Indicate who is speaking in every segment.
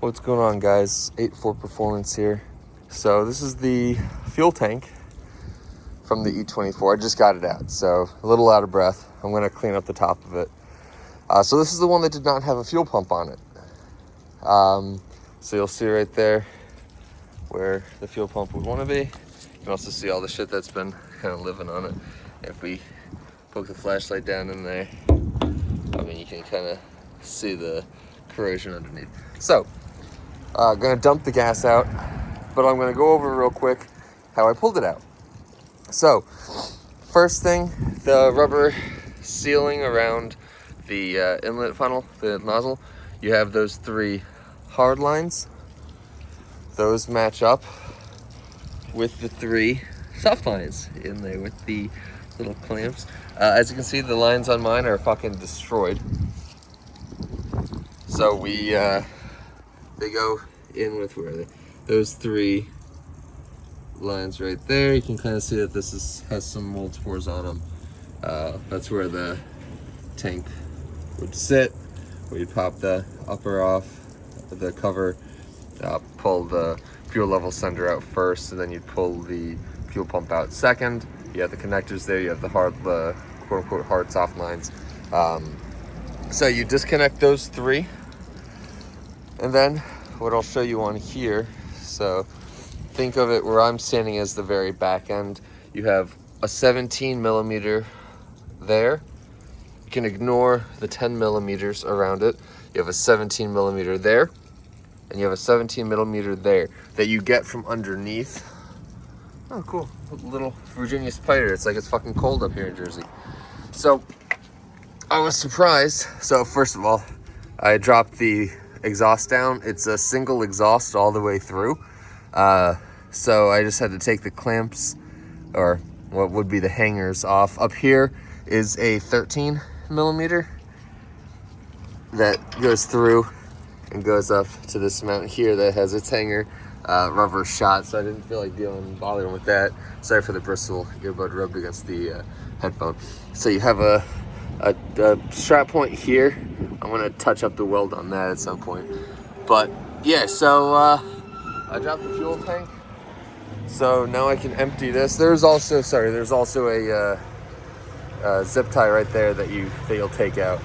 Speaker 1: What's going on, guys? e24 Performance here. So this is the fuel tank from the e24. I just got it out, so a little out of breath. I'm going to clean up the top of it. So this is the one that did not have a fuel pump on it. So you'll see right there where the fuel pump would want to be. You can also see all the shit that's been kind of living on it. If we poke the flashlight down in there, I mean, you can kind of see the corrosion underneath. So, gonna dump the gas out, but I'm gonna go over real quick how I pulled it out. So, first thing, the rubber sealing around the inlet funnel, the nozzle, you have those three hard lines. Those match up with the three soft lines in there with the little clamps. As you can see, the lines on mine are fucking destroyed. So they go in with where they, those three lines right there. You can kind of see that this has some mold spores on them. That's where the tank would sit. Where you pop the upper off, the cover, pull the fuel level sender out first, and then you pull the fuel pump out second. You have the connectors there. You have the quote unquote hard soft lines. So you disconnect those three. And then what I'll show you on here, so think of it where I'm standing as the very back end. You have a 17 millimeter there. You can ignore the 10 millimeters around it. You have a 17 millimeter there, and you have a 17 millimeter there that you get from underneath. Oh, cool. A little Virginia spider. It's like it's fucking cold up here in Jersey. So I was surprised. So first of all, I dropped the exhaust down. It's a single exhaust all the way through. So I just had to take the clamps, or what would be the hangers, off. Up here is a 13 millimeter that goes through and goes up to this mount here that has its hanger rubber shot, so I didn't feel like bothering with that. Sorry for the bristle earbud rubbed against the headphone. So you have a strap point here. I'm gonna touch up the weld on that at some point. But yeah, so I dropped the fuel tank. So now I can empty this. There's also a zip tie right there that you'll take out.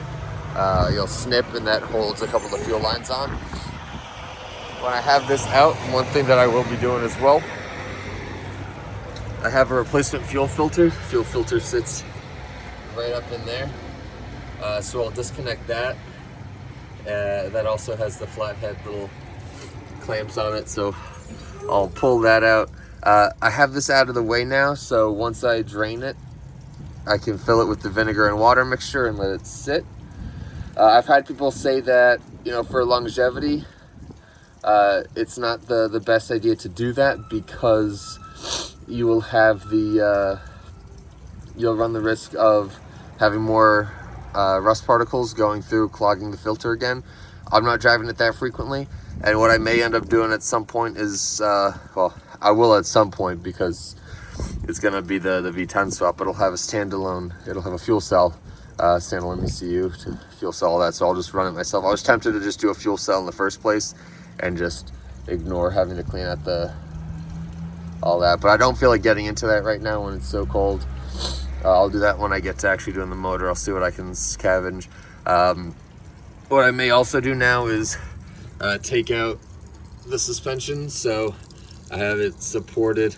Speaker 1: You'll snip, and that holds a couple of fuel lines on. When I have this out, one thing that I will be doing as well, I have a replacement fuel filter. Fuel filter sits right up in there. So I'll disconnect that. That also has the flathead little clamps on it, so I'll pull that out. I have this out of the way now, so once I drain it, I can fill it with the vinegar and water mixture and let it sit. I've had people say that, for longevity, it's not the best idea to do that, because you will have you'll run the risk of having more rust particles going through, clogging the filter again. I'm not driving it that frequently, and what I may end up doing at some point is, I will at some point, because it's gonna be the V10 swap. It'll have a standalone, it'll have a fuel cell, standalone ECU to fuel cell, all that, so I'll just run it myself. I was tempted to just do a fuel cell in the first place and just ignore having to clean out all that, but I don't feel like getting into that right now when it's so cold. I'll do that when I get to actually doing the motor. I'll see what I can scavenge. What I may also do now is take out the suspension, so I have it supported.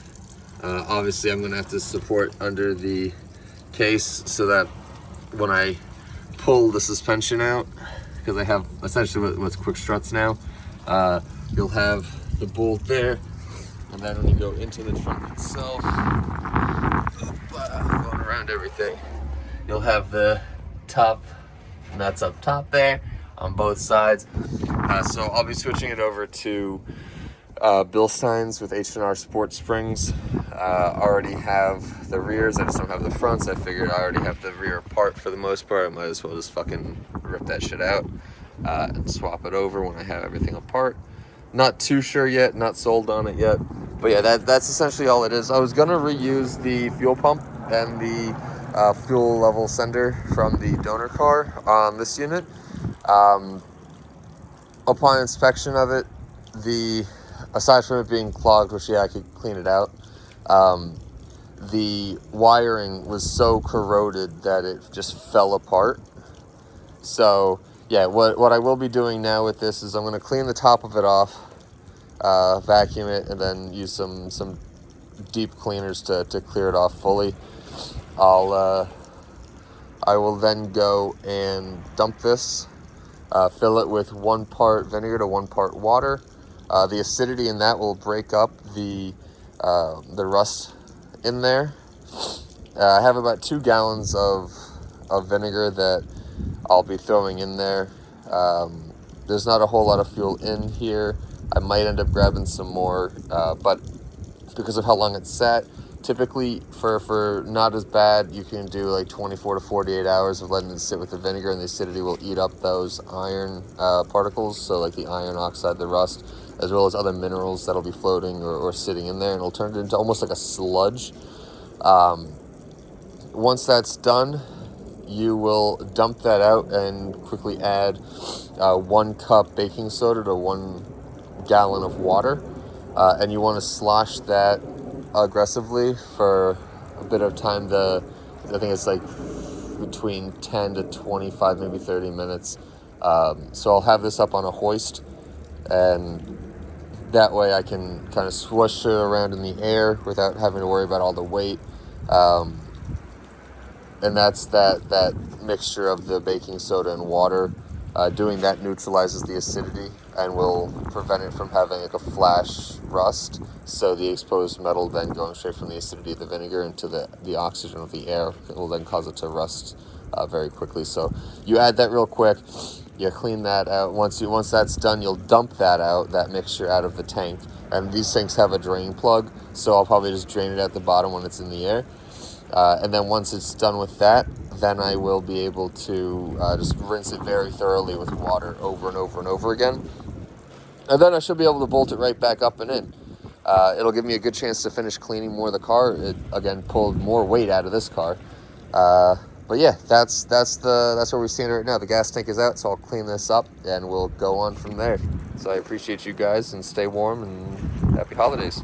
Speaker 1: Obviously I'm gonna have to support under the case so that when I pull the suspension out, because I have essentially what's quick struts now, you'll have the bolt there, and then when you go into the trunk itself, going around everything, you'll have the top nuts up top there on both sides. So I'll be switching it over to Bilstein's with H&R Sport Springs. Already have the rears, I just don't have the fronts. I figured I already have the rear part for the most part. I might as well just fucking rip that shit out and swap it over when I have everything apart. Not too sure yet, not sold on it yet. But yeah, that's essentially all it is. I was gonna reuse the fuel pump and the fuel level sender from the donor car on this unit. upon inspection of it, aside from it being clogged, which I could clean it out, the wiring was so corroded that it just fell apart. So yeah, what I will be doing now with this is I'm going to clean the top of it off, vacuum it, and then use some deep cleaners to clear it off fully. I will then go and dump this, fill it with 1 part vinegar to 1 part water. The acidity in that will break up the rust in there. I have about 2 gallons of vinegar that I'll be throwing in there. There's not a whole lot of fuel in here. I might end up grabbing some more, but because of how long it's sat, typically for not as bad, you can do like 24 to 48 hours of letting it sit with the vinegar, and the acidity will eat up those iron particles, so like the iron oxide, the rust, as well as other minerals that'll be floating or sitting in there, and it'll turn it into almost like a sludge. Once that's done, you will dump that out and quickly add 1 cup baking soda to 1 gallon of water, and you want to slosh that aggressively for a bit of time. I think it's like between 10 to 25, maybe 30 minutes. So I'll have this up on a hoist, and that way I can kind of swoosh it around in the air without having to worry about all the weight. And that's that mixture of the baking soda and water. Doing that neutralizes the acidity and will prevent it from having like a flash rust. So the exposed metal then going straight from the acidity of the vinegar into the oxygen of the air will then cause it to rust very quickly. So you add that real quick. You clean that out. Once that's done, you'll dump that mixture out of the tank. And these tanks have a drain plug, so I'll probably just drain it at the bottom when it's in the air. And then once it's done with that, then I will be able to just rinse it very thoroughly with water over and over and over again. And then I should be able to bolt it right back up and in. It'll give me a good chance to finish cleaning more of the car. It, again, pulled more weight out of this car. But yeah, that's where we stand right now. The gas tank is out, so I'll clean this up and we'll go on from there. So I appreciate you guys, and stay warm, and happy holidays.